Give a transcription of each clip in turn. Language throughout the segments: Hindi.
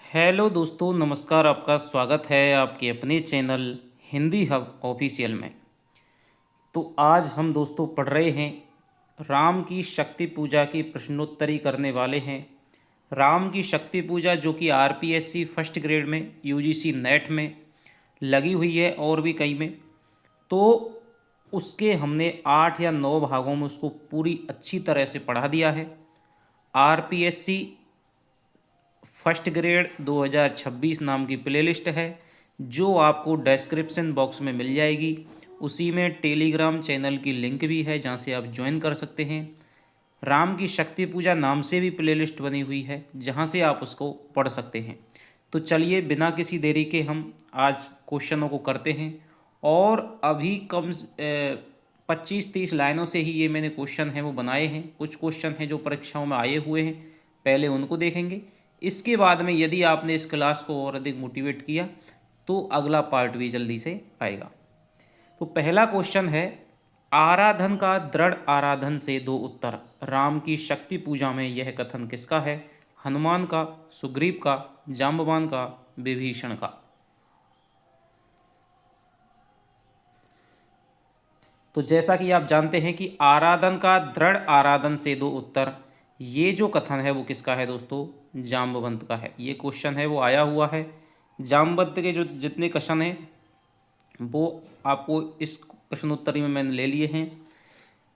हेलो दोस्तों, नमस्कार। आपका स्वागत है आपके अपने चैनल हिंदी हब ऑफिशियल में। तो आज हम दोस्तों पढ़ रहे हैं राम की शक्ति पूजा की प्रश्नोत्तरी करने वाले हैं। राम की शक्ति पूजा जो कि आरपीएससी फर्स्ट ग्रेड में, यूजीसी नेट में लगी हुई है और भी कई में। तो उसके हमने 8 या 9 भागों में उसको पूरी अच्छी तरह से पढ़ा दिया है। आरपीएससी फर्स्ट ग्रेड 2026 नाम की प्लेलिस्ट है जो आपको डिस्क्रिप्शन बॉक्स में मिल जाएगी। उसी में टेलीग्राम चैनल की लिंक भी है जहाँ से आप ज्वाइन कर सकते हैं। राम की शक्ति पूजा नाम से भी प्लेलिस्ट बनी हुई है जहाँ से आप उसको पढ़ सकते हैं। तो चलिए बिना किसी देरी के हम आज क्वेश्चनों को करते हैं। और अभी 25-30 लाइनों से ही ये मैंने क्वेश्चन हैं वो बनाए हैं। कुछ क्वेश्चन हैं जो परीक्षाओं में आए हुए हैं, पहले उनको देखेंगे। इसके बाद में यदि आपने इस क्लास को और अधिक मोटिवेट किया तो अगला पार्ट भी जल्दी से आएगा। तो पहला क्वेश्चन है, आराधन का दृढ़ आराधन से दो उत्तर। राम की शक्ति पूजा में यह कथन किसका है? हनुमान का, सुग्रीव का, जाम्बवान का, विभीषण का। तो जैसा कि आप जानते हैं कि आराधन का दृढ़ आराधन से दो उत्तर, ये जो कथन है वो किसका है दोस्तों? जाम्बवंत का है। ये क्वेश्चन है वो आया हुआ है। जाम्बवंत के जो जितने क्वेश्चन हैं वो आपको इस प्रश्नोत्तरी में मैंने ले लिए हैं।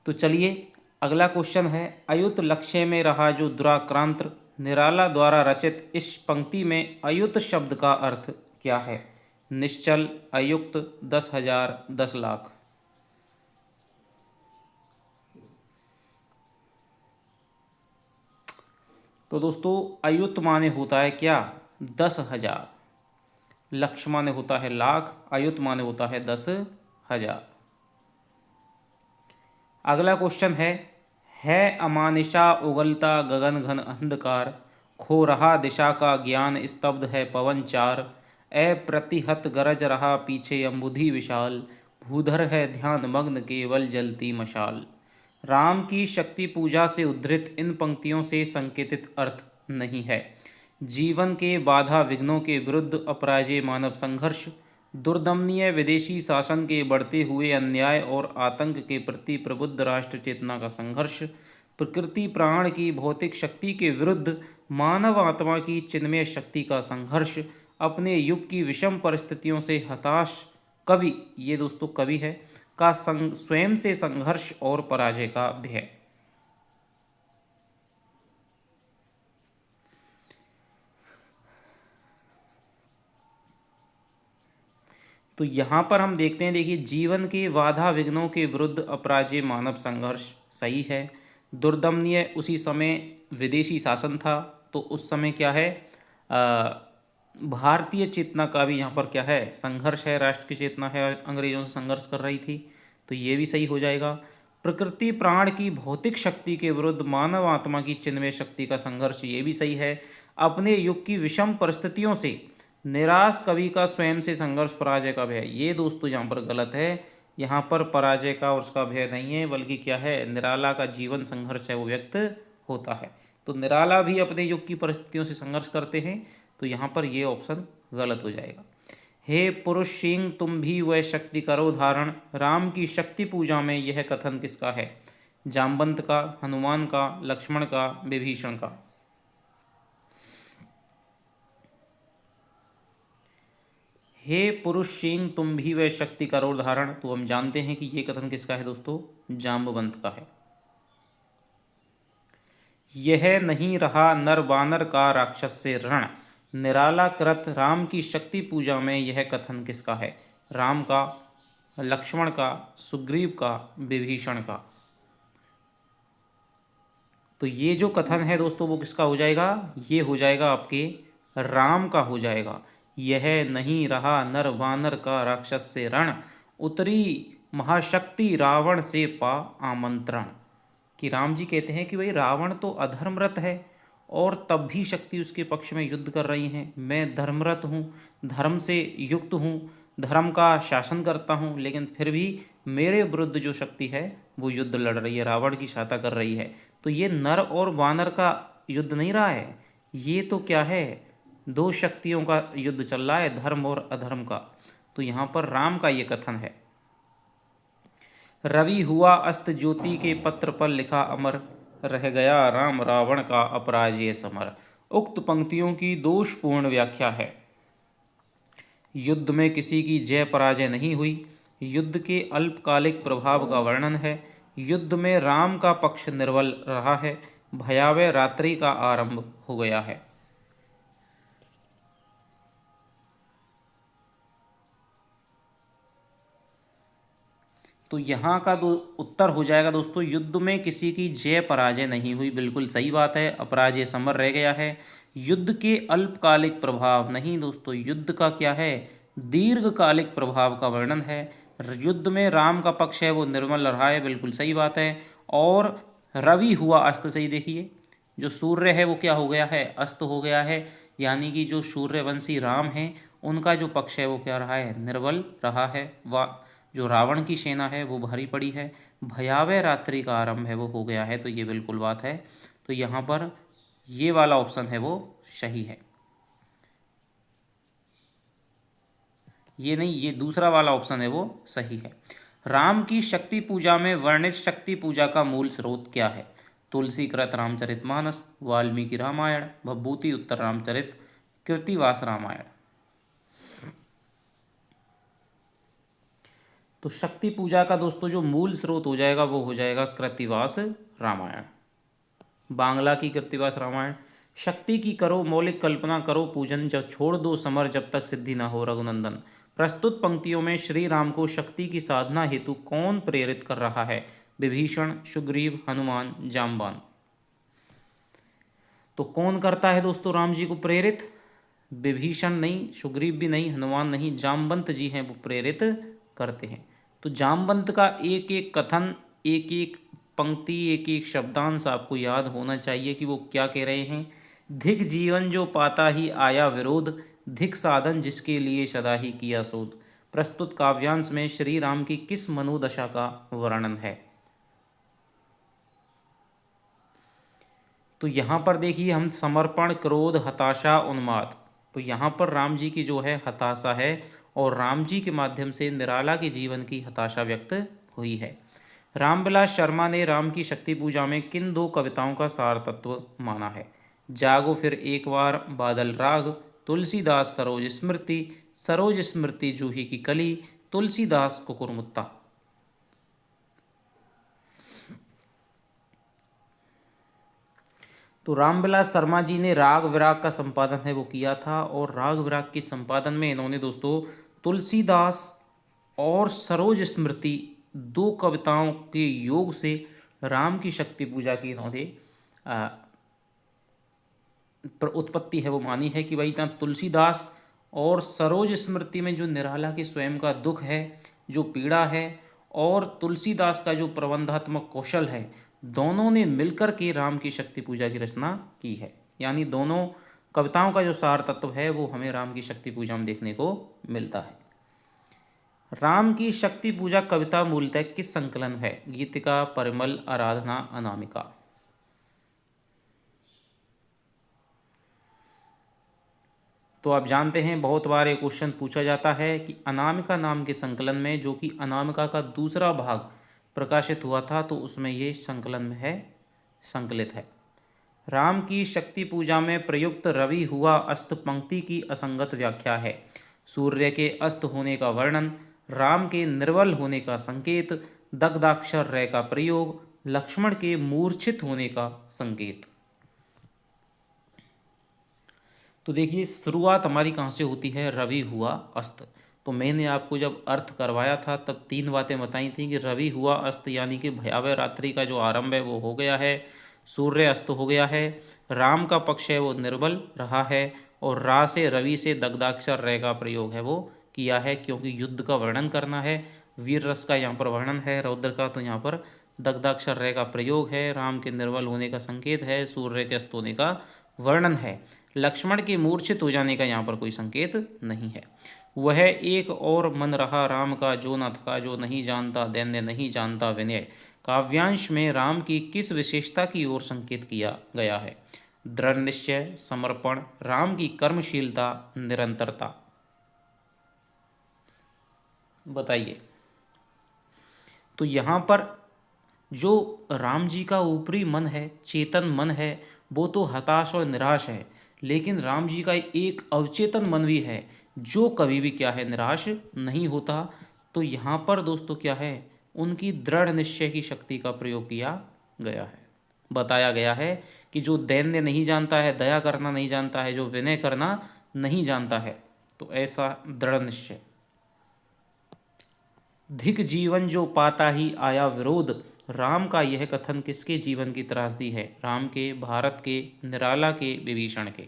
तो चलिए अगला क्वेश्चन है, अयुत लक्ष्य में रहा जो दुराक्रांत, निराला द्वारा रचित इस पंक्ति में अयुत शब्द का अर्थ क्या है? निश्चल, अयुक्त, 10,000, 10 लाख। तो दोस्तों अयुत माने होता है क्या? 10,000। लक्ष्य माने होता है लाख, अयुत माने होता है 10,000। अगला क्वेश्चन है अमानिशा उगलता गगन घन अंधकार, खो रहा दिशा का ज्ञान स्तब्ध है पवन चार, अप्रतिहत गरज रहा पीछे अम्बुधि विशाल, भूधर है ध्यान मग्न केवल जलती मशाल। राम की शक्ति पूजा से उद्धृत इन पंक्तियों से संकेतित अर्थ नहीं है। जीवन के बाधा विघ्नों के विरुद्ध अपराजय मानव संघर्ष, दुर्दमनीय विदेशी शासन के बढ़ते हुए अन्याय और आतंक के प्रति प्रबुद्ध राष्ट्र चेतना का संघर्ष, प्रकृति प्राण की भौतिक शक्ति के विरुद्ध मानव आत्मा की चिन्मय शक्ति का संघर्ष, अपने युग की विषम परिस्थितियों से हताश कवि, ये दोस्तों कवि है, का स्वयं से संघर्ष और पराजय का भय। तो यहाँ पर हम देखते हैं, देखिए, जीवन के बाधा विघ्नों के विरुद्ध अपराजय मानव संघर्ष सही है। दुर्दमनीय उसी समय विदेशी शासन था, तो उस समय क्या है, भारतीय चेतना का भी यहाँ पर क्या है, संघर्ष है। राष्ट्र की चेतना है, अंग्रेजों से संघर्ष कर रही थी, तो ये भी सही हो जाएगा। प्रकृति प्राण की भौतिक शक्ति के विरुद्ध मानव आत्मा की चिन्मय शक्ति का संघर्ष, ये भी सही है। अपने युग की विषम परिस्थितियों से निराश कवि का स्वयं से संघर्ष पराजय का भय, ये दोस्तों यहाँ पर गलत है। यहाँ पर पराजय का और उसका भय नहीं है, बल्कि क्या है, निराला का जीवन संघर्ष है वो व्यक्त होता है। तो निराला भी अपने युग की परिस्थितियों से संघर्ष करते हैं, तो यहाँ पर ये ऑप्शन गलत हो जाएगा। हे पुरुष सिंह तुम भी वह शक्ति करो धारण, राम की शक्ति पूजा में यह कथन किसका है? जाम्बवंत का, हनुमान का, लक्ष्मण का, विभीषण का। हे पुरुष सिंह तुम भी वह शक्ति करो धारण, तो हम जानते हैं कि ये कथन किसका है दोस्तों? जाम्बवंत का है। यह नहीं रहा नर बानर का राक्षस से रण, निराला कृत राम की शक्ति पूजा में यह कथन किसका है? राम का, लक्ष्मण का, सुग्रीव का, विभीषण का। तो ये जो कथन है दोस्तों वो किसका हो जाएगा? ये हो जाएगा आपके राम का हो जाएगा। यह नहीं रहा नर वानर का राक्षस से रण, उतरी महाशक्ति रावण से पा आमंत्रण। कि राम जी कहते हैं कि भाई रावण तो अधर्मरत है और तब भी शक्ति उसके पक्ष में युद्ध कर रही हैं। मैं धर्मरत हूँ, धर्म से युक्त हूँ, धर्म का शासन करता हूँ, लेकिन फिर भी मेरे विरुद्ध जो शक्ति है वो युद्ध लड़ रही है, रावण की सहायता कर रही है। तो ये नर और वानर का युद्ध नहीं रहा है, ये तो क्या है, दो शक्तियों का युद्ध चल रहा है, धर्म और अधर्म का। तो यहाँ पर राम का ये कथन है, रवि हुआ अस्त ज्योति के पत्र पर लिखा अमर, रह गया राम रावण का अपराजय समर। उक्त पंक्तियों की दोषपूर्ण व्याख्या है। युद्ध में किसी की जय पराजय नहीं हुई, युद्ध के अल्पकालिक प्रभाव का वर्णन है। युद्ध में राम का पक्ष निर्बल रहा है, भयावह रात्रि का आरंभ हो गया है। तो यहाँ का उत्तर हो जाएगा दोस्तों, युद्ध में किसी की जय पराजय नहीं हुई, बिल्कुल सही बात है, अपराजय समर रह गया है। युद्ध के अल्पकालिक प्रभाव नहीं दोस्तों, युद्ध का क्या है, दीर्घकालिक प्रभाव का वर्णन है। युद्ध में राम का पक्ष है वो निर्मल रहा है, बिल्कुल सही बात है। और रवि हुआ अस्त, सही देखिए, जो सूर्य है वो क्या हो गया है, अस्त हो गया है, यानी कि जो सूर्यवंशी राम हैं उनका जो पक्ष है वो क्या रहा है, निर्बल रहा है। जो रावण की सेना है वो भारी पड़ी है, भयावह रात्रि का आरंभ है वो हो गया है। तो ये बिल्कुल बात है। तो यहाँ पर ये वाला ऑप्शन है वो सही है, ये नहीं, ये दूसरा वाला ऑप्शन है वो सही है। राम की शक्ति पूजा में वर्णित शक्ति पूजा का मूल स्रोत क्या है? तुलसी कृत रामचरितमानस, वाल्मीकि रामायण, भवभूति उत्तर रामचरित, कृतिवास रामायण। तो शक्ति पूजा का दोस्तों जो मूल स्रोत हो जाएगा वो हो जाएगा कृतिवास रामायण, बांग्ला की कृतिवास रामायण। शक्ति की करो मौलिक कल्पना करो पूजन, जब छोड़ दो समर जब तक सिद्धि न हो रघुनंदन। प्रस्तुत पंक्तियों में श्री राम को शक्ति की साधना हेतु कौन प्रेरित कर रहा है? विभीषण, सुग्रीव, हनुमान, जामवान। तो कौन करता है दोस्तों राम जी को प्रेरित? विभीषण नहीं, सुग्रीव भी नहीं, हनुमान नहीं, जामवंत जी हैं वो प्रेरित करते हैं। तो जामवंत का एक एक कथन, एक एक पंक्ति, एक एक शब्दांश आपको याद होना चाहिए कि वो क्या कह रहे हैं। धिक जीवन जो पाता ही आया विरोध, धिक साधन जिसके लिए सदा ही किया शोध। प्रस्तुत काव्यांश में श्री राम की किस मनोदशा का वर्णन है? तो यहाँ पर देखिए हम समर्पण, क्रोध, हताशा, उन्माद। तो यहाँ पर राम जी की जो है हताशा है, और राम जी के माध्यम से निराला के जीवन की हताशा व्यक्त हुई है। रामविलास शर्मा ने राम की शक्ति पूजा में किन दो कविताओं का सार तत्व माना है? जागो फिर एक बार, बादल राग, तुलसीदास सरोज स्मृति, सरोज स्मृति जूही की कली, तुलसीदास कुकुरमुत्ता। तो रामविलास शर्मा जी ने राग विराग का संपादन है वो किया था, और राग विराग के संपादन में इन्होंने दोस्तों तुलसीदास और सरोज स्मृति दो कविताओं के योग से राम की शक्ति पूजा की इन्होंने उत्पत्ति है वो मानी है कि भाई इतना तुलसीदास और सरोज स्मृति में जो निराला के स्वयं का दुख है, जो पीड़ा है, और तुलसीदास का जो प्रबंधात्मक कौशल है, दोनों ने मिलकर के राम की शक्ति पूजा की रचना की है। यानी दोनों कविताओं का जो सार तत्व है वो हमें राम की शक्ति पूजा में देखने को मिलता है। राम की शक्ति पूजा कविता मूलतः किस संकलन है? गीतिका, परिमल, आराधना, अनामिका। तो आप जानते हैं बहुत बार एक क्वेश्चन पूछा जाता है कि अनामिका नाम के संकलन में, जो कि अनामिका का दूसरा भाग प्रकाशित हुआ था, तो उसमें ये संकलन में है, संकलित है। राम की शक्ति पूजा में प्रयुक्त रवि हुआ अस्त पंक्ति की असंगत व्याख्या है। सूर्य के अस्त होने का वर्णन, राम के निर्बल होने का संकेत, दग्धाक्षर रे का प्रयोग, लक्ष्मण के मूर्छित होने का संकेत। तो देखिए शुरुआत हमारी कहाँ से होती है? रवि हुआ अस्त। तो मैंने आपको जब अर्थ करवाया था तब तीन बातें बताई थी कि रवि हुआ अस्त यानी कि भयावह रात्रि का जो आरंभ है वो हो गया है, सूर्य अस्त हो गया है, राम का पक्ष है वो निर्बल रहा है, और रा से रवि से दग्धाक्षर रे का प्रयोग है वो किया है, क्योंकि युद्ध का वर्णन करना है, वीर रस का यहाँ पर वर्णन है, रौद्र का, तो यहाँ पर दग्धाक्षर रे का प्रयोग है, राम के निर्बल होने का संकेत है, सूर्य के अस्त होने का वर्णन है, लक्ष्मण के मूर्छित हो जाने का यहाँ पर कोई संकेत नहीं है। वह एक और मन रहा राम का, जो न थका जो नहीं जानता दैन्य नहीं जानता विनय। काव्यांश में राम की किस विशेषता की ओर संकेत किया गया है? दृढ़ निश्चय, समर्पण, राम की कर्मशीलता, निरंतरता। बताइए। तो यहाँ पर जो राम जी का ऊपरी मन है, चेतन मन है, वो तो हताश और निराश है, लेकिन राम जी का एक अवचेतन मन भी है जो कभी भी क्या है, निराश नहीं होता। तो यहाँ पर दोस्तों क्या है, उनकी दृढ़ निश्चय की शक्ति का प्रयोग किया गया है। बताया गया है कि जो दैन्य नहीं जानता है, दया करना नहीं जानता है, जो विनय करना नहीं जानता है, तो ऐसा दृढ़ निश्चय। धिक जीवन जो पाता ही आया विरोध, राम का यह कथन किसके जीवन की त्रासदी है? राम के, भारत के, निराला के, विभीषण के।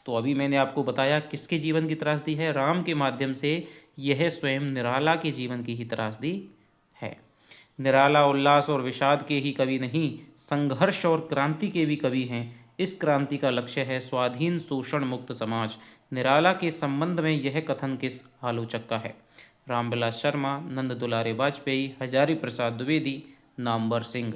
तो अभी मैंने आपको बताया किसके जीवन की त्रासदी है, राम के माध्यम से यह स्वयं निराला के जीवन की ही त्रासदी है। निराला उल्लास और विषाद के ही कवि नहीं, संघर्ष और क्रांति के भी कवि हैं। इस क्रांति का लक्ष्य है स्वाधीन शोषण मुक्त समाज। निराला के संबंध में यह कथन किस आलोचक का है? रामविलास शर्मा, नंद दुलारे वाजपेयी, हजारी प्रसाद द्विवेदी, नामवर सिंह।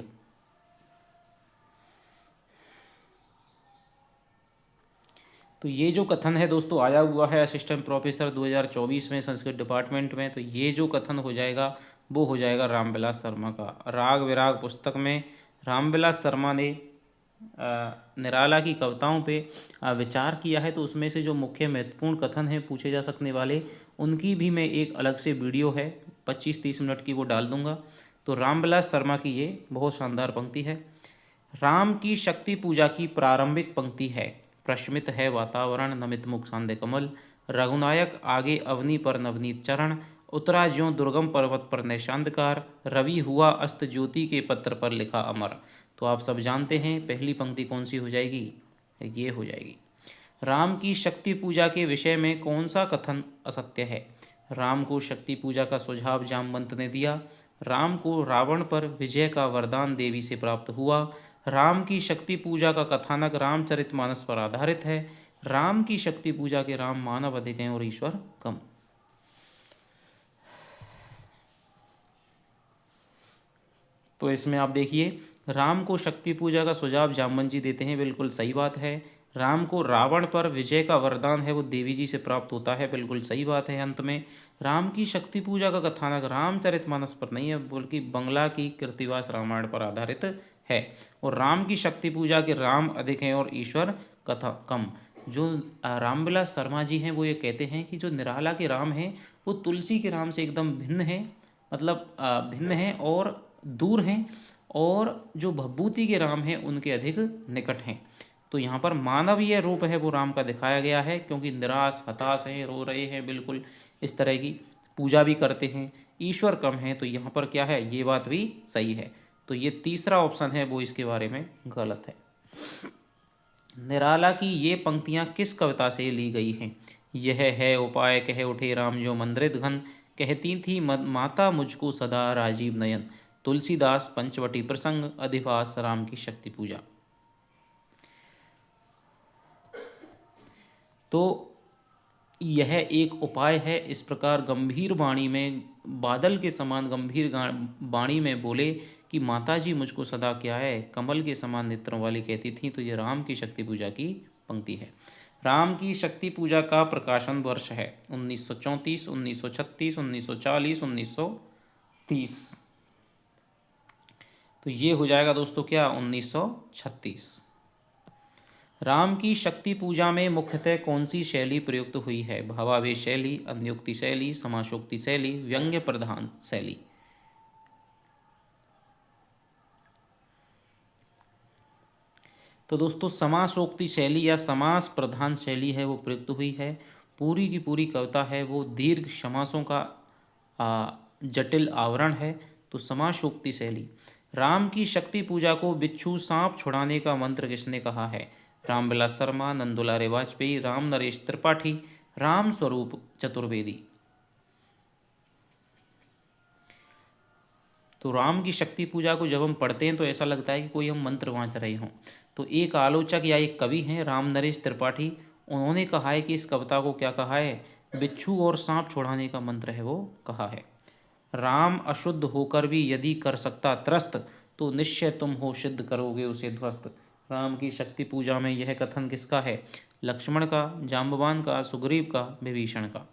तो ये जो कथन है दोस्तों आया हुआ है असिस्टेंट प्रोफेसर 2024 में संस्कृत डिपार्टमेंट में, तो ये जो कथन हो जाएगा वो हो जाएगा रामविलास शर्मा का। राग विराग पुस्तक में रामविलास शर्मा ने निराला की कविताओं पे विचार किया है। तो उसमें से जो मुख्य महत्वपूर्ण कथन हैं पूछे जा सकने वाले, उनकी भी मैं एक अलग से वीडियो है 25-30 मिनट की, वो डाल दूंगा। तो रामविलास शर्मा की ये बहुत शानदार पंक्ति है। राम की शक्ति पूजा की प्रारंभिक पंक्ति है, प्रशमित है वातावरण, नमित मुख सांदे कमल, रघुनायक आगे अवनी पर नवनीत चरण, उतरा ज्यों दुर्गम पर्वत पर नैशांधकार, रवि हुआ अस्त ज्योति के पत्र पर लिखा अमर। तो आप सब जानते हैं पहली पंक्ति कौन सी हो जाएगी, ये हो जाएगी। राम की शक्ति पूजा के विषय में कौन सा कथन असत्य है? राम को शक्ति पूजा का सुझाव जामवंत ने दिया, राम को रावण पर विजय का वरदान देवी से प्राप्त हुआ, राम की शक्ति पूजा का कथानक रामचरितमानस पर आधारित है, राम की शक्ति पूजा के राम मानव अधिक हैं और ईश्वर कम। तो इसमें आप देखिए, राम को शक्ति पूजा का सुझाव जामवंत जी देते हैं, बिल्कुल सही बात है। राम को रावण पर विजय का वरदान है वो देवी जी से प्राप्त होता है, बिल्कुल सही बात है। अंत में राम की शक्ति पूजा का कथानक रामचरितमानस पर नहीं है बल्कि बंगला की कृतिवास रामायण पर आधारित है, और राम की शक्ति पूजा के राम अधिक हैं और ईश्वर कथा कम। जो रामविलास शर्मा जी हैं वो ये कहते हैं कि जो निराला के राम हैं वो तुलसी के राम से एकदम भिन्न है, मतलब भिन्न हैं और दूर हैं, और जो भभूति के राम हैं उनके अधिक निकट हैं। तो यहाँ पर मानवीय रूप है वो राम का दिखाया गया है, क्योंकि निराश हताश हैं, रो रहे हैं, बिल्कुल इस तरह की पूजा भी करते हैं, ईश्वर कम है। तो यहाँ पर क्या है, ये बात भी सही है। तो ये तीसरा ऑप्शन है वो इसके बारे में गलत है। निराला की ये पंक्तियाँ किस कविता से ली गई हैं? यह है उपाय कह उठे राम जो मंद्रित घन, कहती थी माता मुझको सदा राजीव नयन। तुलसीदास, पंचवटी प्रसंग, अधिवास, राम की शक्ति पूजा। तो यह एक उपाय है। इस प्रकार गंभीर वाणी में, बादल के समान गंभीर वाणी में बोले कि माताजी मुझको सदा क्या है, कमल के समान नेत्रों वाली कहती थी। तो ये राम की शक्ति पूजा की पंक्ति है। राम की शक्ति पूजा का प्रकाशन वर्ष है 1934, 1936, 1940, 1930। तो ये हो जाएगा दोस्तों क्या, 1936। राम की शक्ति पूजा में मुख्यतः कौन सी शैली प्रयुक्त हुई है? भावावेश शैली, अन्योक्ति शैली, समासोक्ति शैली, व्यंग्य प्रधान शैली। तो दोस्तों समासोक्ति शैली या समास प्रधान शैली है वो प्रयुक्त हुई है। पूरी की पूरी कविता है वो दीर्घ समासों का जटिल आवरण है। तो समासोक्ति शैली। राम की शक्ति पूजा को बिच्छू सांप छुड़ाने का मंत्र किसने कहा है? रामविलास शर्मा, नंदुलारे वाजपेयी, राम नरेश त्रिपाठी, राम स्वरूप चतुर्वेदी। तो राम की शक्ति पूजा को जब हम पढ़ते हैं तो ऐसा लगता है कि कोई हम मंत्र वाँच रहे हों। तो एक आलोचक या एक कवि हैं राम नरेश त्रिपाठी, उन्होंने कहा है कि इस कविता को क्या कहा है, बिच्छू और सांप छुड़ाने का मंत्र है वो कहा है। राम अशुद्ध होकर भी यदि कर सकता त्रस्त, तो निश्चय तुम हो सिद्ध करोगे उसे ध्वस्त। राम की शक्ति पूजा में यह कथन किसका है? लक्ष्मण का, जाम्बवान का, सुग्रीव का, विभीषण का।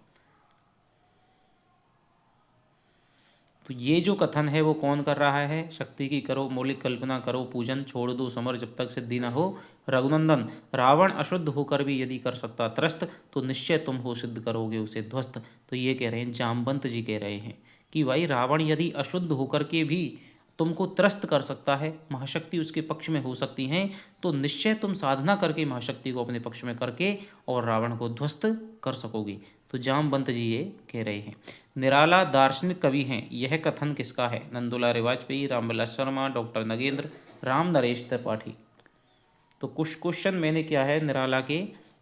तो ये जो कथन है वो कौन कर रहा है? शक्ति की करो मौलिक कल्पना, करो पूजन, छोड़ दो समर जब तक सिद्धि न हो। रघुनंदन, रावण अशुद्ध होकर भी यदि कर सकता त्रस्त, तो निश्चय तुम हो सिद्ध करोगे उसे ध्वस्त। तो ये कह रहे हैं, जामवंत जी कह रहे हैं कि भाई रावण यदि अशुद्ध होकर के भी तुमको त्रस्त कर सकता है, महाशक्ति उसके पक्ष में हो सकती हैं, तो निश्चय तुम साधना करके महाशक्ति को अपने पक्ष में करके और रावण को ध्वस्त कर सकोगे। तो जामवंत जी ये कह रहे हैं। निराला दार्शनिक कवि हैं, यह कथन किसका है? नंदुलारे वाजपेयी, रामविलास शर्मा, डॉक्टर नगेंद्र, राम नरेश त्रिपाठी। तो कुछ क्वेश्चन मैंने क्या है निराला के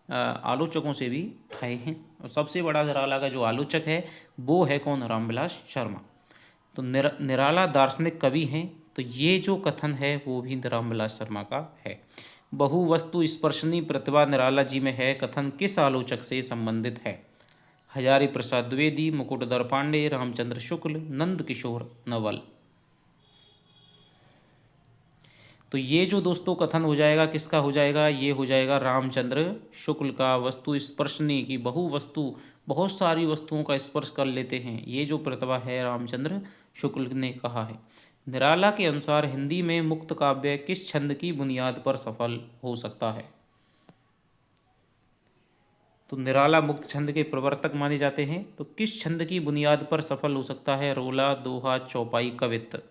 आलोचकों से भी उठाए हैं, और सबसे बड़ा निराला का जो आलोचक है वो है कौन? रामविलास शर्मा। तो निराला दार्शनिक कवि हैं, तो ये जो कथन है वो भी रामविलास शर्मा का है। बहु वस्तु स्पर्शनी प्रतिभा निराला जी में है, कथन किस आलोचक से संबंधित है? हजारी प्रसाद द्विवेदी, मुकुटधर पांडे, रामचंद्र शुक्ल, नंद किशोर नवल। तो ये जो दोस्तों कथन हो जाएगा किसका हो जाएगा? ये हो जाएगा रामचंद्र शुक्ल का। वस्तु स्पर्शनी की बहु वस्तु, बहुत सारी वस्तुओं का स्पर्श कर लेते हैं, ये जो प्रतिभा है रामचंद्र शुक्ल ने कहा है। निराला के अनुसार हिंदी में मुक्त काव्य किस छंद की बुनियाद पर सफल हो सकता है? तो निराला मुक्त छंद के प्रवर्तक माने जाते हैं, तो किस छंद की बुनियाद पर सफल हो सकता है? रोला, दोहा, चौपाई, कवित्त।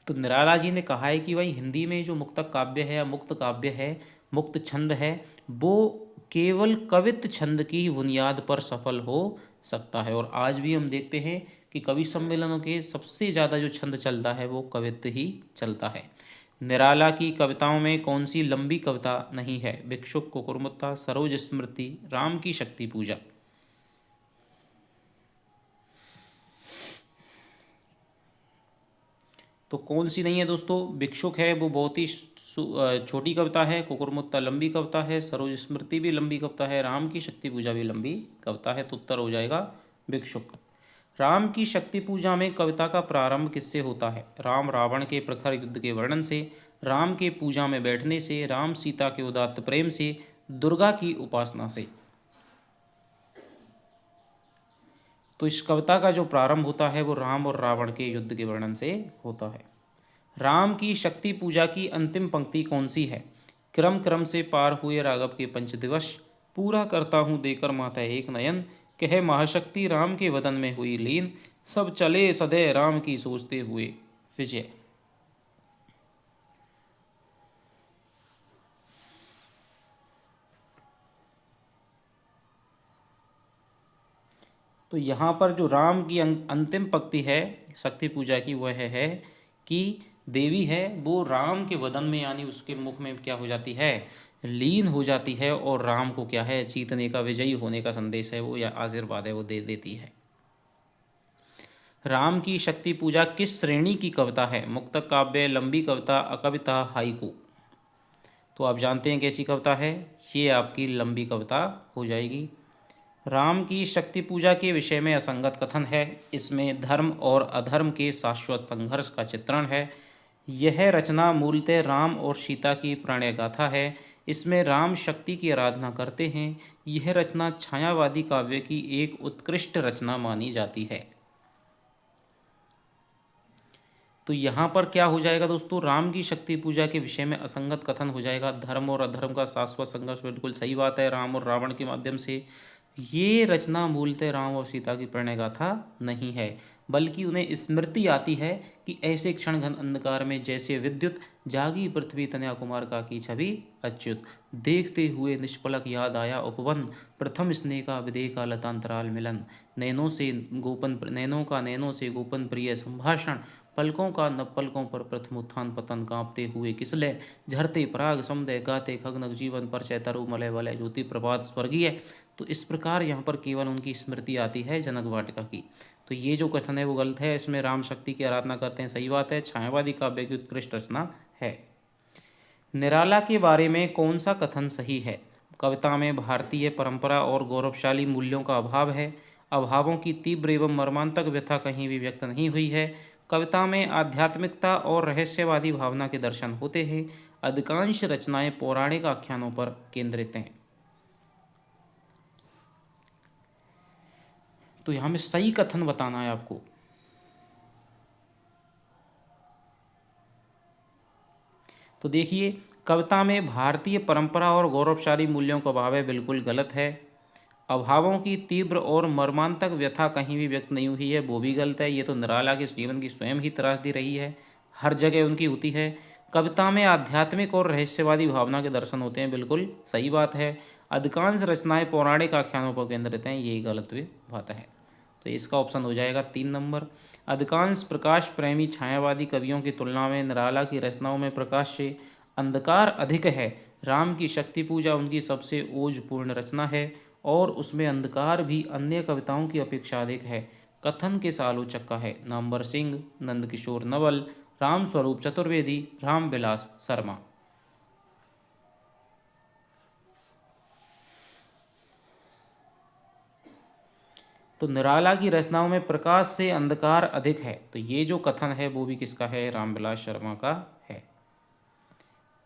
तो निराला जी ने कहा है कि भाई हिंदी में जो मुक्तक काव्य है या मुक्त काव्य है, मुक्त छंद है, वो केवल कवित्त छंद की बुनियाद पर सफल हो सकता है। और आज भी हम देखते हैं कि कवि सम्मेलनों के सबसे ज़्यादा जो छंद चलता है वो कवित्त ही चलता है। निराला की कविताओं में कौन सी लंबी कविता नहीं है? भिक्षुक, कुकुरमुत्ता, सरोज स्मृति, राम की शक्ति पूजा। तो कौन सी नहीं है दोस्तों? भिक्षुक है वो बहुत ही छोटी कविता है, कुकुरमुत्ता लंबी कविता है, सरोज स्मृति भी लंबी कविता है, राम की शक्ति पूजा भी लंबी कविता है। तो उत्तर हो जाएगा भिक्षुक। राम की शक्ति पूजा में कविता का प्रारंभ किससे होता है? राम रावण के प्रखर युद्ध के वर्णन से, राम के पूजा में बैठने से, राम सीता के उदात्त प्रेम से, दुर्गा की उपासना से। तो इस कविता का जो प्रारंभ होता है वो राम और रावण के युद्ध के वर्णन से होता है। राम की शक्ति पूजा की अंतिम पंक्ति कौन सी है? क्रम क्रम से पार हुए राघव के पंचदिवस, पूरा करता हूँ देकर माता एक नयन, कहे महाशक्ति राम के वदन में हुई लीन, सब चले सदै राम की सोचते हुए विजय। तो यहाँ पर जो राम की अंतिम पंक्ति है शक्ति पूजा की वह है कि देवी है वो राम के वदन में यानी उसके मुख में क्या हो जाती है? लीन हो जाती है, और राम को क्या है? जीतने का, विजयी होने का संदेश है वो, या आशीर्वाद है वो दे देती है। राम की शक्ति पूजा किस श्रेणी की कविता है? मुक्तक काव्य, लंबी कविता, अकविता, हाइकू। तो आप जानते हैं कैसी कविता है, ये आपकी लंबी कविता हो जाएगी। राम की शक्ति पूजा के विषय में असंगत कथन है, इसमें धर्म और अधर्म के शाश्वत संघर्ष का चित्रण है। यह रचना मूलतः राम और सीता की प्रणय गाथा है, इसमें राम शक्ति की आराधना करते हैं। यह रचना छायावादी काव्य की एक उत्कृष्ट रचना मानी जाती है। तो यहाँ पर क्या हो जाएगा दोस्तों? राम की शक्ति पूजा के विषय में असंगत कथन हो जाएगा। धर्म और अधर्म का शाश्वत संघर्ष, बिल्कुल सही बात है, राम और रावण के माध्यम से। ये रचना मूलतः राम और सीता की प्रणय गाथा नहीं है, बल्कि उन्हें स्मृति आती है कि ऐसे क्षण घन अंधकार में जैसे विद्युत, जागी पृथ्वी तनया कुमार का की छवि अच्युत, देखते हुए निष्पलक याद आया उपवन, प्रथम स्नेह का विदेह का लतांतराल मिलन, नैनों से गोपन, नैनों का नैनों से गोपन प्रिय संभाषण, पलकों का नव पलकों पर प्रथम उत्थान पतन, कांपते हुए किसले, झरते पराग समुदय, गाते खगनक जीवन पर चैतरु मलय वलय, ज्योति प्रभात स्वर्गीय। तो इस प्रकार यहाँ पर केवल उनकी स्मृति आती है जनक वाटिका की। तो ये जो कथन है वो गलत है, इसमें राम शक्ति की आराधना करते हैं, सही बात है, छायावादी काव्य की उत्कृष्ट रचना है। निराला के बारे में कौन सा कथन सही है? कविता में भारतीय परंपरा और गौरवशाली मूल्यों का अभाव है, अभावों की तीव्र एवं मर्मांतक व्यथा कहीं भी व्यक्त नहीं हुई है, कविता में आध्यात्मिकता और रहस्यवादी भावना के दर्शन होते हैं। अधिकांश रचनाएं पौराणिक आख्यानों पर केंद्रित हैं। तो यहाँ में सही कथन बताना है आपको। तो देखिए, कविता में भारतीय परंपरा और गौरवशाली मूल्यों का अभाव है, बिल्कुल गलत है। अभावों की तीव्र और मर्मांतक व्यथा कहीं भी व्यक्त नहीं हुई है, वो भी गलत है। ये तो निराला के जीवन की स्वयं ही त्रासदी रही है, हर जगह उनकी होती है। कविता में आध्यात्मिक और रहस्यवादी भावना के दर्शन होते हैं, बिल्कुल सही बात है। अधिकांश रचनाएं पौराणिक आख्यानों पर केंद्रित हैं, ये गलत भी बात है। तो इसका ऑप्शन हो जाएगा 3 नंबर। अधिकांश प्रकाश प्रेमी छायावादी कवियों की तुलना में निराला की रचनाओं में प्रकाश से अंधकार अधिक है। राम की शक्ति पूजा उनकी सबसे ओजपूर्ण रचना है और उसमें अंधकार भी अन्य कविताओं की अपेक्षा अधिक है। कथन के आलोचक का है नामवर सिंह, नंदकिशोर नवल, राम स्वरूप चतुर्वेदी, रामविलास शर्मा। तो निराला की रचनाओं में प्रकाश से अंधकार अधिक है, तो ये जो कथन है वो भी किसका है? रामविलास शर्मा का है।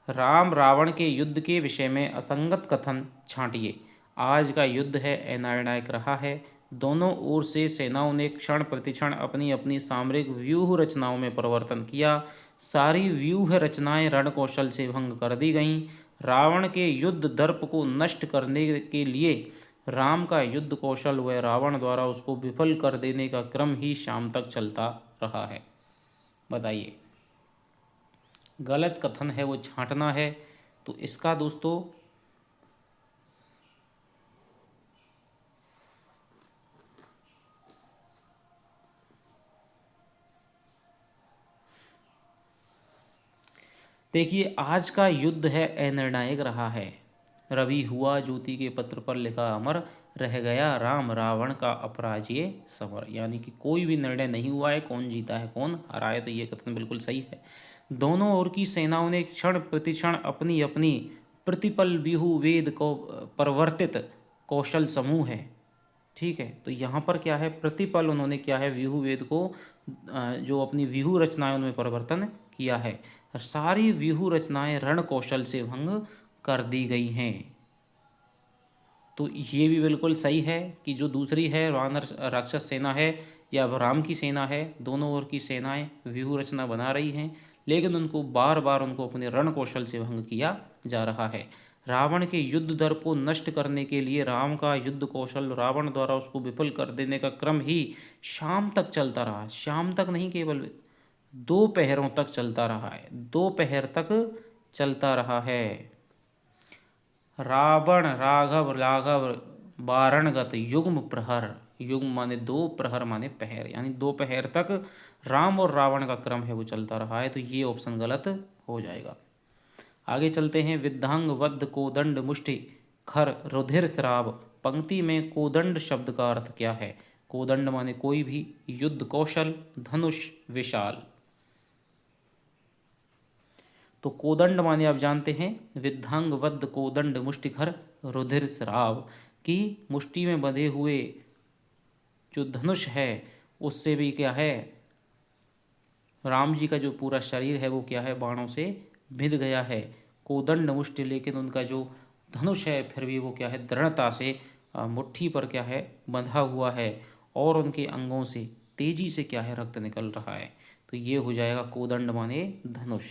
राम रावण के युद्ध के विषय में असंगत कथन छांटिए। आज का युद्ध है निर्णायक रहा है। दोनों ओर से सेनाओं ने क्षण प्रतिक्षण अपनी अपनी सामरिक व्यूह रचनाओं में परिवर्तन किया। सारी व्यूह रचनाएं रण कौशल से भंग कर दी गईं। रावण के युद्ध दर्प को नष्ट करने के लिए राम का युद्ध कौशल व रावण द्वारा उसको विफल कर देने का क्रम ही शाम तक चलता रहा है। बताइए, गलत कथन है वो छांटना है। तो इसका दोस्तों देखिए, आज का युद्ध है अनिर्णायक रहा है। रवि हुआ ज्योति के पत्र पर लिखा अमर, रह गया राम रावण का अपराजय समर। यानी कि कोई भी निर्णय नहीं हुआ है, कौन जीता है कौन हारा है। तो ये कथन बिल्कुल सही है। दोनों ओर की सेनाओं ने क्षण प्रतिक्षण अपनी अपनी प्रतिपल व्यूह वेद को परिवर्तित कौशल समूह है। ठीक है, तो यहाँ पर क्या है? प्रतिपल उन्होंने क्या है? व्यूह वेद को जो अपनी व्यूह रचनाएं उनमें परिवर्तन किया है। सारी व्यूह रचनाएं रण कौशल से भंग कर दी गई हैं। तो ये भी बिल्कुल सही है कि जो दूसरी है वानर राक्षस सेना है या राम की सेना है, दोनों ओर की सेनाएं व्यूह रचना बना रही हैं, लेकिन उनको बार बार उनको अपने रण कौशल से भंग किया जा रहा है। रावण के युद्ध दर को नष्ट करने के लिए राम का युद्ध कौशल रावण द्वारा उसको विफल कर देने का क्रम ही शाम तक चलता रहा। शाम तक नहीं, केवल 2 पहरों तक चलता रहा है। 2 पहर तक चलता रहा है। रावण राघव लाघव वारणगत युग्म प्रहर। युग्म माने 2, प्रहर माने पहर, यानी 2 पहर तक राम और रावण का क्रम है वो चलता रहा है। तो ये ऑप्शन गलत हो जाएगा। आगे चलते हैं। विद्धांग वध कोदंड मुष्टि खर रुधिर श्राव। पंक्ति में कोदंड शब्द का अर्थ क्या है? कोदंड माने कोई भी, युद्ध कौशल, धनुष, विशाल। तो कोदंड माने आप जानते हैं विद्धांग वध कोदंड मुष्टिखर रुधिर स्राव, की मुष्टि में बंधे हुए जो धनुष है उससे भी क्या है, राम जी का जो पूरा शरीर है वो क्या है? बाणों से भिद गया है। कोदंड मुष्टि, लेकिन उनका जो धनुष है फिर भी वो क्या है? दृढ़ता से मुट्ठी पर क्या है? बंधा हुआ है और उनके अंगों से तेजी से क्या है? रक्त निकल रहा है। तो ये हो जाएगा कोदंड माने धनुष।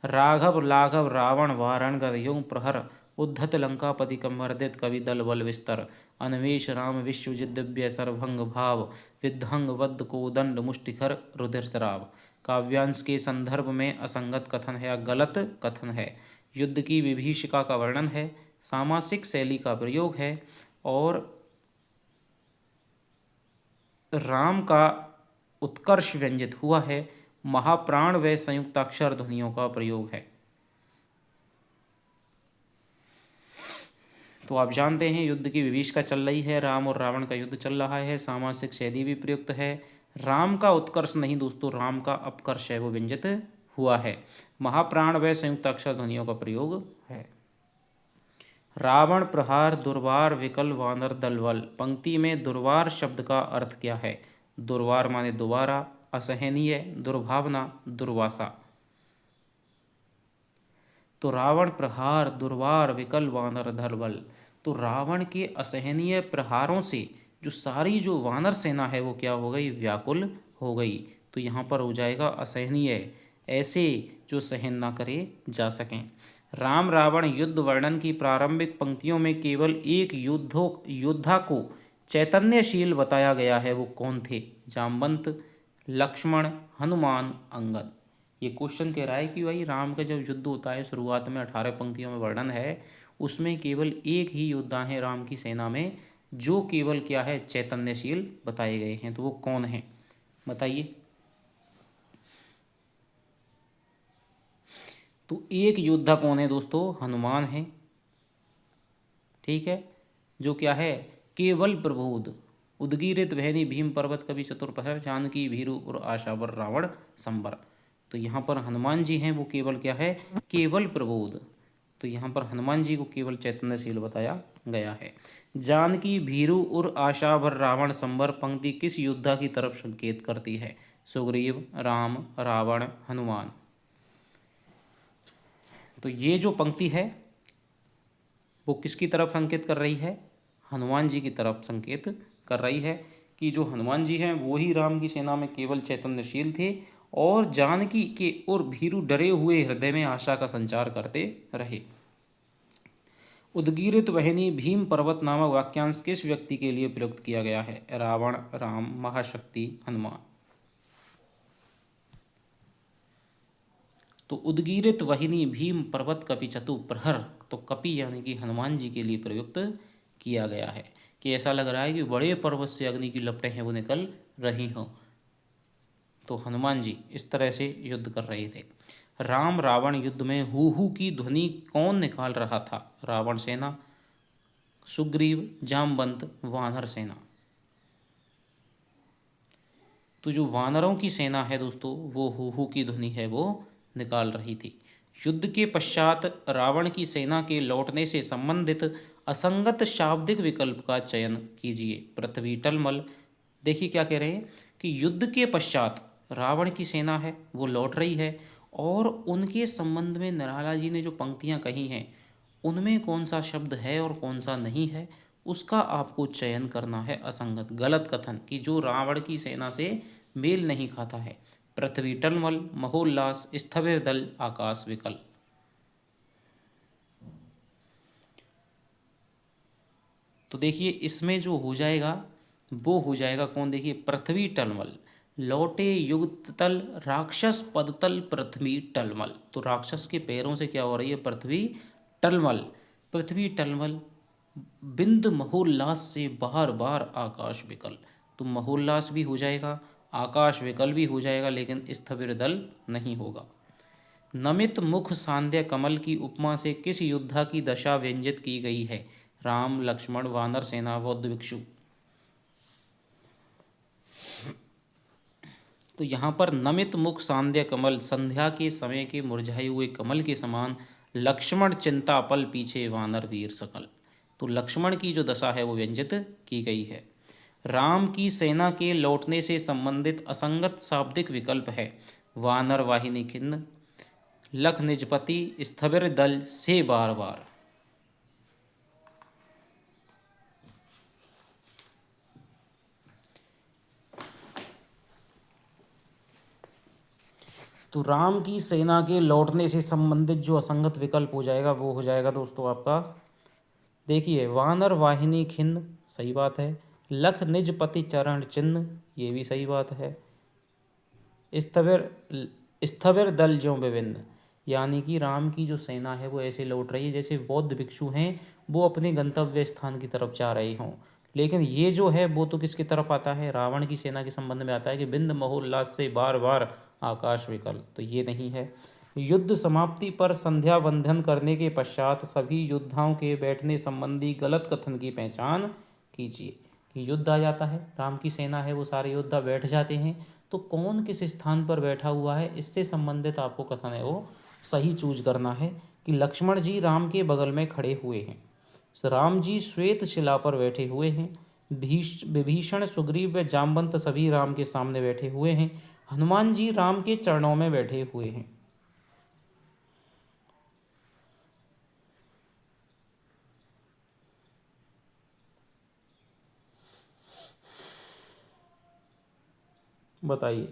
राघव लाघव रावण वारणगत युग प्रहर उद्धत लंकापति कमर्दित कवि दल बल विस्तर अन्वेष राम विश्वजित दिव्य सर्वभंग भाव विद्धंग वध कोदंड मुष्टिखर रुधिर श्राव। काव्यांश के संदर्भ में असंगत कथन है या गलत कथन है। युद्ध की विभीषिका का वर्णन है, सामासिक शैली का प्रयोग है और राम का उत्कर्ष व्यंजित हुआ है। महाप्राण व संयुक्ताक्षर ध्वनियों का प्रयोग है। तो आप जानते हैं युद्ध की विभीषिका चल रही है, राम और रावण का युद्ध चल रहा है, सामासिक शैली भी प्रयुक्त है। राम का उत्कर्ष नहीं दोस्तों, राम का अपकर्ष है वो व्यंजित हुआ है। महाप्राण व संयुक्ताक्षर ध्वनियों का प्रयोग है। रावण प्रहार दुर्वार विकल वानर दलवल। पंक्ति में दुर्वार शब्द का अर्थ क्या है? दुर्वार माने दोबारा, असहनीय, दुर्भावना, दुर्वासा। तो रावण प्रहार दुर्वार विकल वानर धर बल। तो रावण के असहनीय प्रहारों से जो सारी जो वानर सेना है वो क्या हो गई, व्याकुल हो गई। तो यहाँ पर हो जाएगा असहनीय, ऐसे जो सहन ना करे जा सकें। राम रावण युद्ध वर्णन की प्रारंभिक पंक्तियों में केवल एक योद्धा को चैतन्यशील बताया गया है, वो कौन थे? जामवंत, लक्ष्मण, हनुमान, अंगद। ये क्वेश्चन कह रहा है कि भाई राम का जब युद्ध होता है शुरुआत में 18 पंक्तियों में वर्णन है, उसमें केवल एक ही योद्धा है राम की सेना में जो केवल क्या है, चैतन्यशील बताए गए हैं। तो वो कौन है बताइए। तो एक योद्धा कौन है दोस्तों? हनुमान है, ठीक है, जो क्या है, केवल प्रबोध, उदगीरित भैनी भीम पर्वत कवि चतुर्प्रहर जानकी भीरु और आशावर रावण संबर। तो यहाँ पर हनुमान जी हैं, वो केवल क्या है, केवल प्रबोध। तो यहाँ पर हनुमान जी को केवल चैतन्यशील बताया गया है। जानकी भीरु और आशावर रावण संबर पंक्ति किस योद्धा की तरफ संकेत करती है? सुग्रीव, राम, रावण, हनुमान। तो ये जो पंक्ति है वो किसकी तरफ संकेत कर रही है? हनुमान जी की तरफ संकेत कर रही है कि जो हनुमान जी हैं वो ही राम की सेना में केवल चैतन्यशील थे और जानकी के और भीरु डरे हुए हृदय में आशा का संचार करते रहे। उदगीरित वहनी भीम पर्वत नामक वाक्यांश किस व्यक्ति के लिए प्रयुक्त किया गया है? रावण, राम, महाशक्ति, हनुमान। तो उदगीरित वहिनी भीम पर्वत कपि चतु प्रहर, तो कपि यानी कि हनुमान जी के लिए प्रयुक्त किया गया है कि ऐसा लग रहा है कि बड़े पर्वत से अग्नि की लपटें हैं वो निकल रही हों। तो हनुमान जी इस तरह से युद्ध कर रहे थे। राम रावण युद्ध में हू हू की ध्वनि कौन निकाल रहा था? रावण सेना, सुग्रीव, जामवंत, वानर सेना। तो जो वानरों की सेना है दोस्तों वो हू हू की ध्वनि है वो निकाल रही थी। युद्ध के पश्चात रावण की सेना के लौटने से संबंधित असंगत शाब्दिक विकल्प का चयन कीजिए। पृथ्वी टलमल। देखिए क्या कह रहे हैं कि युद्ध के पश्चात रावण की सेना है वो लौट रही है और उनके संबंध में निराला जी ने जो पंक्तियां कही हैं उनमें कौन सा शब्द है और कौन सा नहीं है उसका आपको चयन करना है। असंगत, गलत कथन कि जो रावण की सेना से मेल नहीं खाता है। पृथ्वी टलमल, महोल्लास, स्थविर दल, आकाश विकल। तो देखिए इसमें जो हो जाएगा वो हो जाएगा कौन? देखिए पृथ्वी टलमल, लौटे युग तल, राक्षस पदतल पृथ्वी टलमल। तो राक्षस के पैरों से क्या हो रही है? पृथ्वी टलमल। पृथ्वी टलमल, बिंद महोल्लास से बार बार आकाश विकल। तो महोल्लास भी हो जाएगा, आकाश विकल भी हो जाएगा, लेकिन स्थविर दल नहीं होगा। नमित मुख सांध्य कमल की उपमा से किस योद्धा की दशा व्यंजित की गई है? राम, लक्ष्मण, वानर सेना, बौद्ध भिक्षु। तो यहाँ पर नमित मुख सांध्य कमल, संध्या के समय के मुरझाए हुए कमल के समान, लक्ष्मण चिंता पल पीछे, वानर वीर सकल। तो लक्ष्मण की जो दशा है वो व्यंजित की गई है। राम की सेना के लौटने से संबंधित असंगत शाब्दिक विकल्प है। वानर वाहिनी खिन्न, लख निजपति, स्थविर दल से बार बार। तो राम की सेना के लौटने से संबंधित जो असंगत विकल्प हो जाएगा वो हो जाएगा दोस्तों आपका, देखिए वानर वाहिनी खिन्न, सही बात है। लख निज पति चरण चिन्ह, ये भी सही बात है। स्थविर स्थविर दल ज्यों विभिन्न, यानी कि राम की जो सेना है वो ऐसे लौट रही है जैसे बौद्ध भिक्षु हैं वो अपने गंतव्य स्थान की तरफ जा रहे हों। लेकिन ये जो है वो तो किसकी तरफ आता है? रावण की सेना के संबंध में आता है कि बिंद महोल्लास से बार बार आकाश विकल। तो ये नहीं है। युद्ध समाप्ति पर संध्या वंदन करने के पश्चात सभी योद्धाओं के बैठने संबंधी गलत कथन की पहचान कीजिए। कि युद्ध आ जाता है, राम की सेना है वो सारे योद्धा बैठ जाते हैं, तो कौन किस स्थान पर बैठा हुआ है इससे संबंधित आपको कथन है वो सही चूज करना है। कि लक्ष्मण जी राम के बगल में खड़े हुए हैं, राम जी श्वेत शिला पर बैठे हुए हैं, विभीषण, सुग्रीव व जामवंत सभी राम के सामने बैठे हुए हैं, हनुमान जी राम के चरणों में बैठे हुए हैं। बताइए।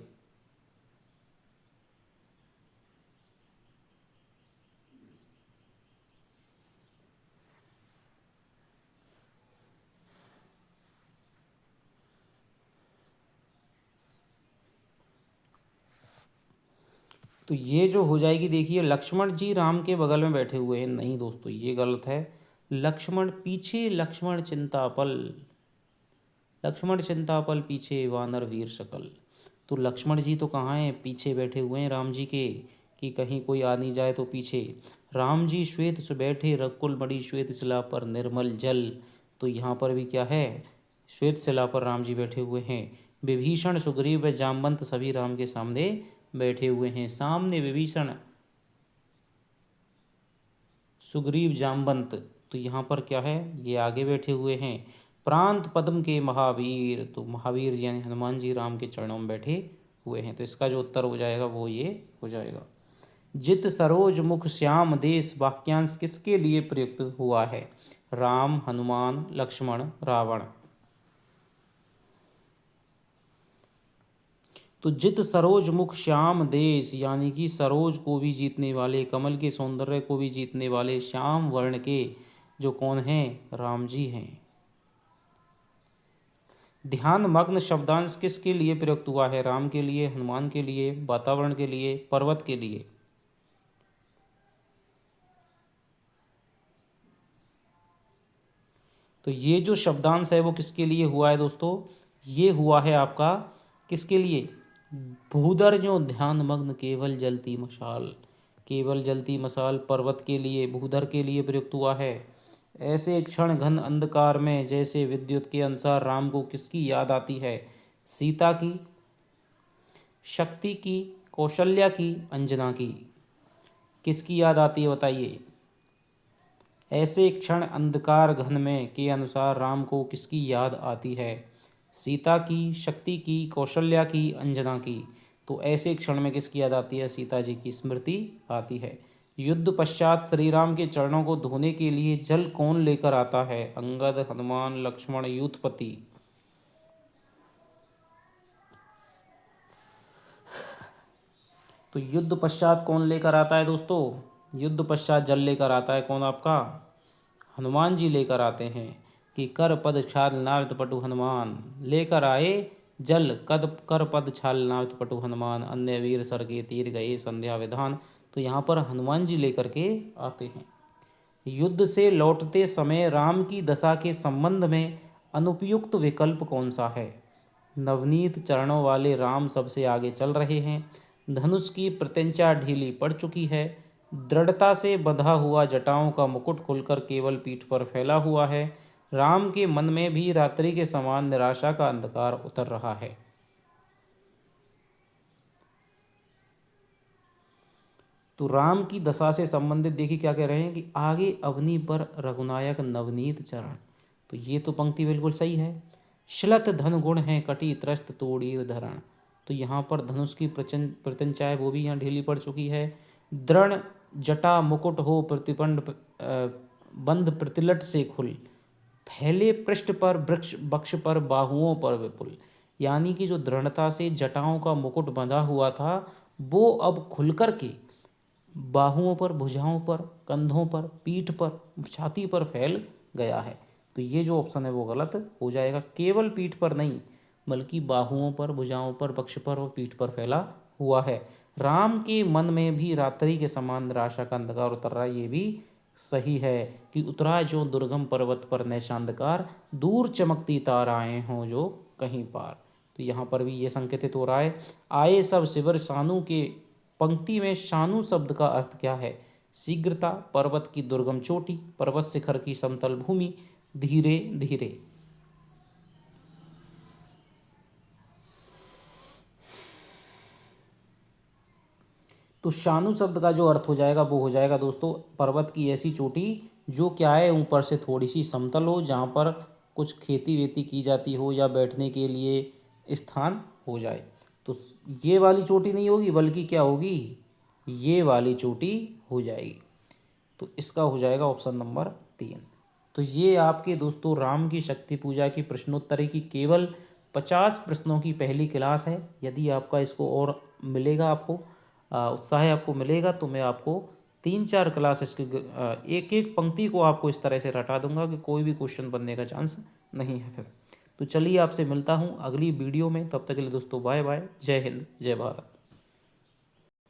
तो ये जो हो जाएगी, देखिए लक्ष्मण जी राम के बगल में बैठे हुए हैं, नहीं दोस्तों ये गलत है। लक्ष्मण पीछे, लक्ष्मण चिंतापल, लक्ष्मण चिंतापल पीछे वानर वीर सकल। तो लक्ष्मण जी तो कहाँ हैं, पीछे बैठे हुए हैं राम जी के, कि कहीं कोई आ नहीं जाए तो पीछे। राम जी श्वेत से बैठे रकुल मणि श्वेत शिला पर निर्मल जल। तो यहाँ पर भी क्या है, श्वेत शिला पर राम जी बैठे हुए हैं। विभीषण सुग्रीव व जामवंत सभी राम के सामने बैठे हुए हैं। सामने विभीषण सुग्रीव जामवंत, तो यहाँ पर क्या है, ये आगे बैठे हुए हैं। प्रांत पद्म के महावीर, तो महावीर यानी हनुमान जी राम के चरणों में बैठे हुए हैं। तो इसका जो उत्तर हो जाएगा वो ये हो जाएगा। जित सरोज मुख श्याम देश वाक्यांश किसके लिए प्रयुक्त हुआ है? राम, हनुमान, लक्ष्मण, रावण। तो जित सरोज मुख श्याम देश, यानी कि सरोज को भी जीतने वाले, कमल के सौंदर्य को भी जीतने वाले श्याम वर्ण के जो कौन हैं, राम जी हैं। ध्यान मग्न शब्दांश किसके लिए प्रयुक्त हुआ है? राम के लिए, हनुमान के लिए, वातावरण के लिए, पर्वत के लिए। तो ये जो शब्दांश है वो किसके लिए हुआ है दोस्तों? ये हुआ है आपका किसके लिए? भूधर जो ध्यान मग्न केवल जलती मशाल, केवल जलती मशाल पर्वत के लिए, भूधर के लिए प्रयुक्त हुआ है। ऐसे क्षण घन अंधकार में जैसे विद्युत के अनुसार राम को किसकी याद आती है? सीता की, शक्ति की, कौशल्या की, अंजना की। किसकी याद आती है बताइए? ऐसे क्षण अंधकार घन में के अनुसार राम को किसकी याद आती है? सीता की, शक्ति की, कौशल्या की, अंजना की। तो ऐसे क्षण में किसकी याद आती है? सीता जी की स्मृति आती है। युद्ध पश्चात श्री राम के चरणों को धोने के लिए जल कौन लेकर आता है? अंगद, हनुमान, लक्ष्मण, यूथपति। तो युद्ध पश्चात कौन लेकर आता है दोस्तों? युद्ध पश्चात जल लेकर आता है कौन आपका? हनुमान जी लेकर आते हैं। कि कर पद छाल नारद पटु हनुमान, लेकर आए जल कद कर पद छाल नारद पटु हनुमान, अन्य वीर सर के तीर गए संध्या विधान। तो यहाँ पर हनुमान जी लेकर के आते हैं। युद्ध से लौटते समय राम की दशा के संबंध में अनुपयुक्त विकल्प कौन सा है? नवनीत चरणों वाले राम सबसे आगे चल रहे हैं, धनुष की प्रत्यंचा ढीली पड़ चुकी है, दृढ़ता से बंधा हुआ जटाओं का मुकुट खुलकर केवल पीठ पर फैला हुआ है, राम के मन में भी रात्रि के समान निराशा का अंधकार उतर रहा है। तो राम की दशा से संबंधित देखिए क्या कह रहे हैं, कि आगे अवनी पर रघुनायक नवनीत चरण। तो ये तो पंक्ति बिल्कुल सही है। श्लथ धन गुण है कटी त्रस्त तोड़ी धरण। तो यहाँ पर धनुष की प्रत्यंचा है वो भी यहाँ ढीली पड़ चुकी है। दृढ़ जटा मुकुट हो प्रतिपंड बंध प्रतिलट से खुल, फैले पृष्ठ पर वृक्ष बक्ष पर बाहुओं पर विपुल। यानी कि जो दृढ़ता से जटाओं का मुकुट बंधा हुआ था वो अब खुल कर के बाहुओं पर, भुजाओं पर, कंधों पर, पीठ पर, छाती पर फैल गया है। तो ये जो ऑप्शन है वो गलत हो जाएगा। केवल पीठ पर नहीं बल्कि बाहुओं पर, भुजाओं पर, पक्ष पर और पीठ पर फैला हुआ है। राम के मन में भी रात्रि के समान निराशा का अंधकार उतर रहा है, ये भी सही है। कि उतरा जो दुर्गम पर्वत पर नैशांधकार, दूर चमकती ताराएं हों जो कहीं पार। तो यहाँ पर भी ये संकेतित हो रहा है। आए सब शिविर शानु के, पंक्ति में शानु शब्द का अर्थ क्या है? शीघ्रता, पर्वत की दुर्गम चोटी, पर्वत शिखर की समतल भूमि, धीरे धीरे। तो शानु शब्द का जो अर्थ हो जाएगा वो हो जाएगा दोस्तों पर्वत की ऐसी चोटी जो क्या है, ऊपर से थोड़ी सी समतल हो, जहाँ पर कुछ खेती वेती की जाती हो या बैठने के लिए स्थान हो जाए। तो ये वाली चोटी नहीं होगी बल्कि क्या होगी, ये वाली चोटी हो जाएगी। तो इसका हो जाएगा ऑप्शन नंबर 3। तो ये आपके दोस्तों राम की शक्ति पूजा की प्रश्नोत्तरी की केवल 50 प्रश्नों की पहली क्लास है। यदि आपका इसको और मिलेगा, आपको उत्साह आपको मिलेगा, तो मैं आपको 3-4 क्लास इसकी एक एक पंक्ति को आपको इस तरह से रटा दूंगा कि कोई भी क्वेश्चन बनने का चांस नहीं है फिर। तो चलिए आपसे मिलता हूँ अगली वीडियो में, तब तक के लिए दोस्तों बाय बाय, जय हिंद जय भारत।